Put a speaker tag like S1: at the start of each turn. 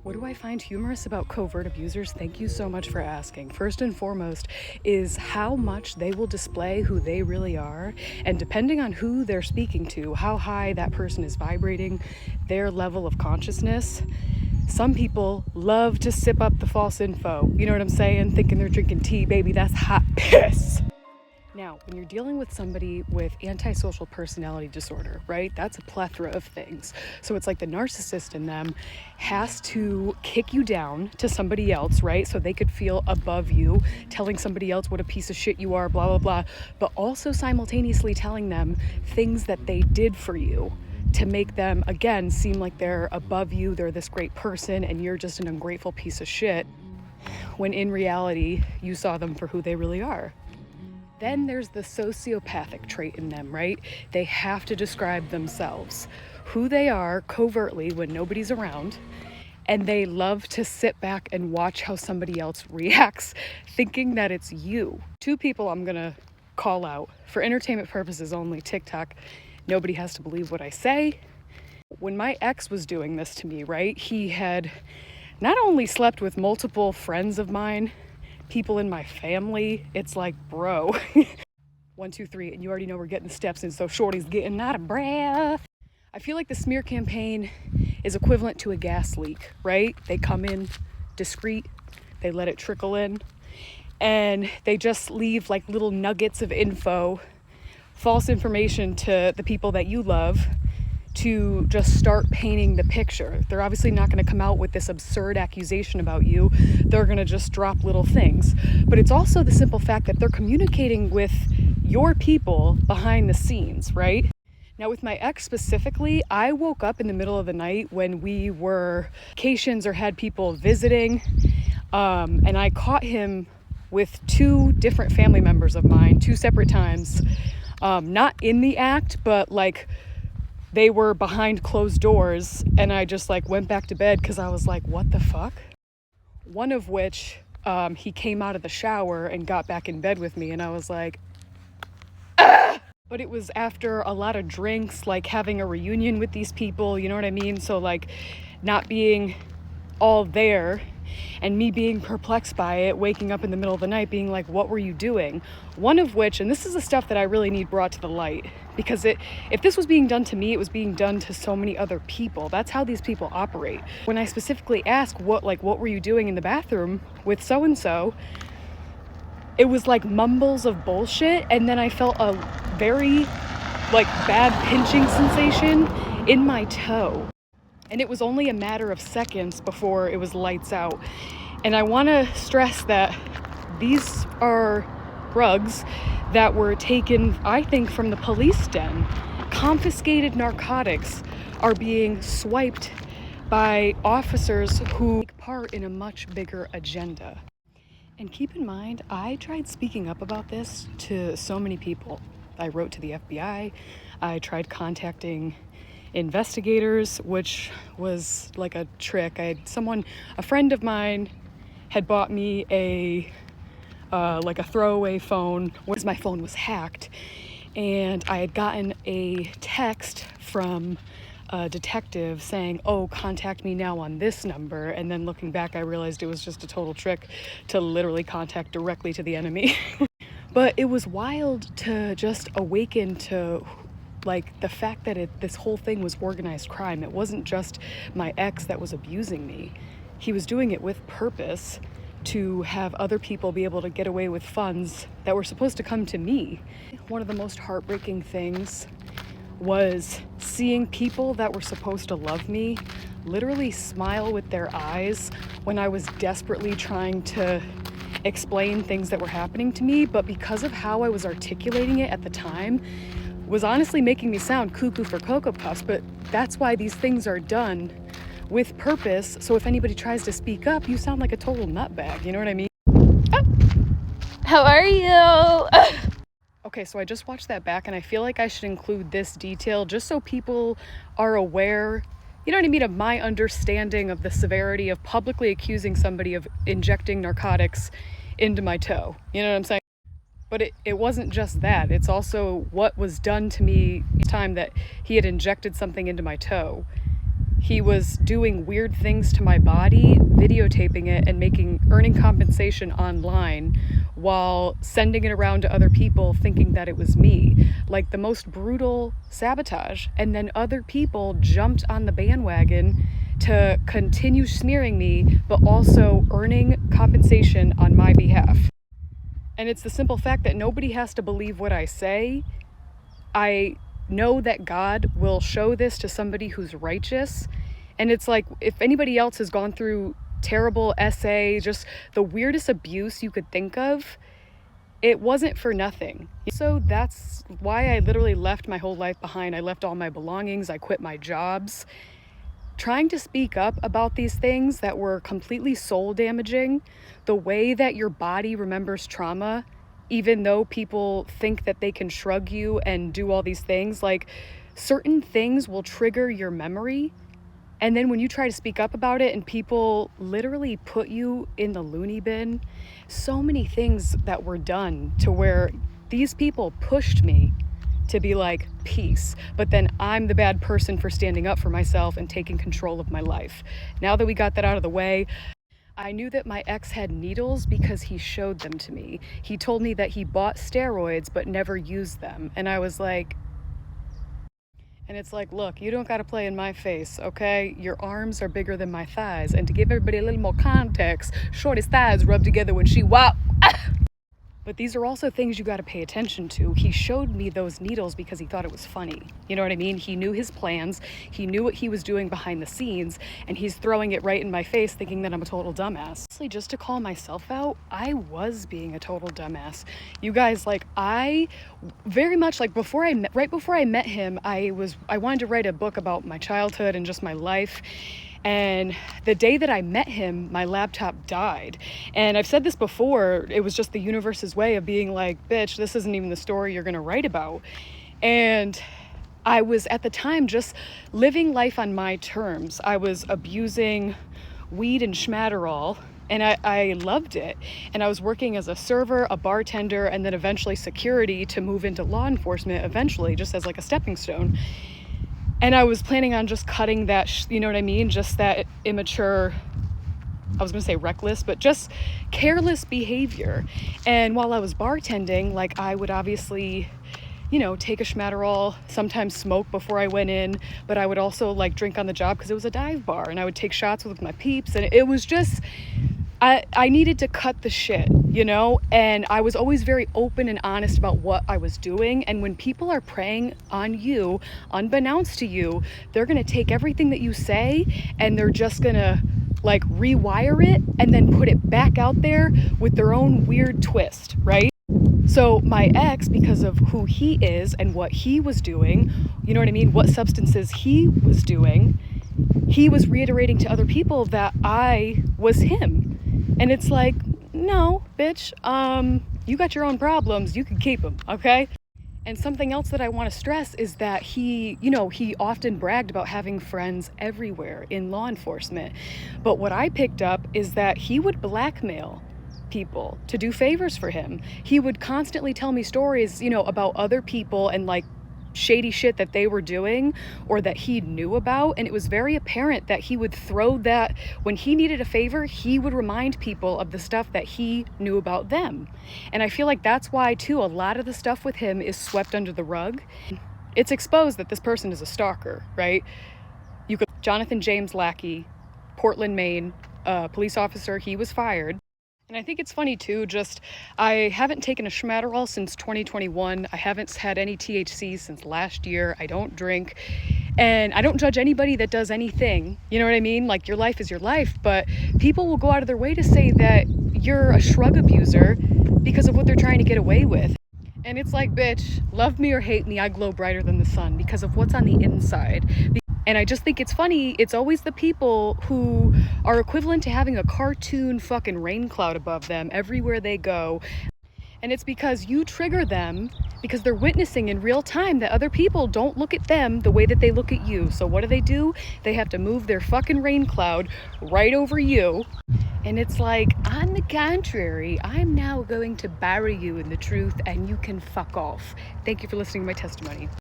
S1: What do I find humorous about covert abusers? Thank you so much for asking. First and foremost is how much they will display who they really are, and depending on who they're speaking to, how high that person is vibrating, their level of consciousness. Some people love to sip up the false info, you know what I'm saying? Thinking they're drinking tea, baby, that's hot piss. Now, when you're dealing with somebody with antisocial personality disorder, right, that's a plethora of things. So it's like the narcissist in them has to kick you down to somebody else, right, so they could feel above you, telling somebody else what a piece of shit you are, blah, blah, blah, but also simultaneously telling them things that they did for you to make them, again, seem like they're above you, they're this great person, and you're just an ungrateful piece of shit, when in reality, you saw them for who they really are. Then there's the sociopathic trait in them, right? They have to describe themselves, who they are covertly when nobody's around, and they love to sit back and watch how somebody else reacts, thinking that it's you. Two people I'm gonna call out for entertainment purposes only, TikTok. Nobody has to believe what I say. When my ex was doing this to me, right, he had not only slept with multiple friends of mine, people in my family. It's like, bro, 1, 2, 3, and you already know we're getting the steps in, so shorty's getting out of breath. I feel like the smear campaign is equivalent to a gas leak, right? They come in discreet, they let it trickle in, and they just leave like little nuggets of info, false information to the people that you love, to just start painting the picture. They're obviously not going to come out with this absurd accusation about you. They're going to just drop little things. But it's also the simple fact that they're communicating with your people behind the scenes, right? Now with my ex specifically, I woke up in the middle of the night when we were vacations or had people visiting, and I caught him with 2 different family members of mine, 2 separate times, not in the act, but like they were behind closed doors, and I just like went back to bed because I was like, what the fuck? One of which, he came out of the shower and got back in bed with me, and I was like, ah! But it was after a lot of drinks, like having a reunion with these people, you know what I mean? So like not being all there and me being perplexed by it, waking up in the middle of the night being like, what were you doing? One of which, and this is the stuff that I really need brought to the light, because if this was being done to me, it was being done to so many other people. That's how these people operate. When I specifically ask what were you doing in the bathroom with so-and-so, it was like mumbles of bullshit, and then I felt a very like bad pinching sensation in my toe. And it was only a matter of seconds before it was lights out. And I want to stress that these are drugs that were taken, I think, from the police den. Confiscated narcotics are being swiped by officers who take part in a much bigger agenda. And keep in mind, I tried speaking up about this to so many people. I wrote to the FBI. I tried contacting investigators, which was like a trick. A friend of mine had bought me a throwaway phone once my phone was hacked, and I had gotten a text from a detective saying, oh, contact me now on this number, and then looking back I realized it was just a total trick to literally contact directly to the enemy. But it was wild to just awaken to like the fact that this whole thing was organized crime. It wasn't just my ex that was abusing me. He was doing it with purpose to have other people be able to get away with funds that were supposed to come to me. One of the most heartbreaking things was seeing people that were supposed to love me literally smile with their eyes when I was desperately trying to explain things that were happening to me, but because of how I was articulating it at the time, was honestly making me sound cuckoo for Cocoa Puffs. But that's why these things are done with purpose, so if anybody tries to speak up, you sound like a total nutbag, you know what I mean?
S2: Oh. How are you?
S1: Okay, so I just watched that back, and I feel like I should include this detail just so people are aware, you know what I mean, of my understanding of the severity of publicly accusing somebody of injecting narcotics into my toe, you know what I'm saying? But it wasn't just that. It's also what was done to me each time that he had injected something into my toe. He was doing weird things to my body, videotaping it and earning compensation online while sending it around to other people thinking that it was me. Like the most brutal sabotage. And then other people jumped on the bandwagon to continue smearing me, but also earning compensation on my behalf. And it's the simple fact that nobody has to believe what I say. I know that God will show this to somebody who's righteous. And it's like, if anybody else has gone through terrible SA, just the weirdest abuse you could think of, it wasn't for nothing. So that's why I literally left my whole life behind. I left all my belongings, I quit my jobs. Trying to speak up about these things that were completely soul damaging, the way that your body remembers trauma, even though people think that they can shrug you and do all these things, like certain things will trigger your memory. And then when you try to speak up about it and people literally put you in the loony bin, so many things that were done to where these people pushed me to be like, peace. But then I'm the bad person for standing up for myself and taking control of my life. Now that we got that out of the way, I knew that my ex had needles because he showed them to me. He told me that he bought steroids but never used them. And I was like, and it's like, look, you don't got to play in my face, okay? Your arms are bigger than my thighs. And to give everybody a little more context, Shorty's thighs rubbed together when she wop. But these are also things you got to pay attention to. He showed me those needles because he thought it was funny. You know what I mean? He knew his plans. He knew what he was doing behind the scenes, and he's throwing it right in my face thinking that I'm a total dumbass. Honestly, just to call myself out, I was being a total dumbass. You guys, like, I very much, like, right before I met him, I wanted to write a book about my childhood and just my life. And the day that I met him, my laptop died. And I've said this before, it was just the universe's way of being like, bitch, this isn't even the story you're gonna write about. And I was at the time just living life on my terms. I was abusing weed and schmatterall, and I loved it. And I was working as a server, a bartender, and then eventually security to move into law enforcement eventually, just as like a stepping stone. And I was planning on just cutting that, you know what I mean? Just that immature, I was gonna say reckless, but just careless behavior. And while I was bartending, like I would obviously, you know, take a schmatterall, sometimes smoke before I went in, but I would also like drink on the job because it was a dive bar, and I would take shots with my peeps, and it was just, I needed to cut the shit, you know? And I was always very open and honest about what I was doing. And when people are preying on you, unbeknownst to you, they're gonna take everything that you say and they're just gonna like rewire it and then put it back out there with their own weird twist, right? So my ex, because of who he is and what he was doing, you know what I mean? What substances he was doing, he was reiterating to other people that I was him. And it's like, no, bitch, you got your own problems, you can keep them, okay? And something else that I want to stress is that he often bragged about having friends everywhere in law enforcement. But what I picked up is that he would blackmail people to do favors for him. He would constantly tell me stories, you know, about other people and like shady shit that they were doing or that he knew about. And it was very apparent that he would throw that when he needed a favor, he would remind people of the stuff that he knew about them. And I feel like that's why too a lot of the stuff with him is swept under the rug. It's exposed that this person is a stalker, right? You could Jonathan James Lackey, Portland, Maine, police officer, he was fired. And I think it's funny too, just I haven't taken a schmatterall since 2021. I haven't had any THC since last year. I don't drink, and I don't judge anybody that does anything. You know what I mean? Like, your life is your life, but people will go out of their way to say that you're a shrug abuser because of what they're trying to get away with. And it's like, bitch, love me or hate me, I glow brighter than the sun because of what's on the inside. And I just think it's funny, it's always the people who are equivalent to having a cartoon fucking rain cloud above them everywhere they go. And it's because you trigger them because they're witnessing in real time that other people don't look at them the way that they look at you. So what do? They have to move their fucking rain cloud right over you. And it's like, on the contrary, I'm now going to bury you in the truth and you can fuck off. Thank you for listening to my testimony.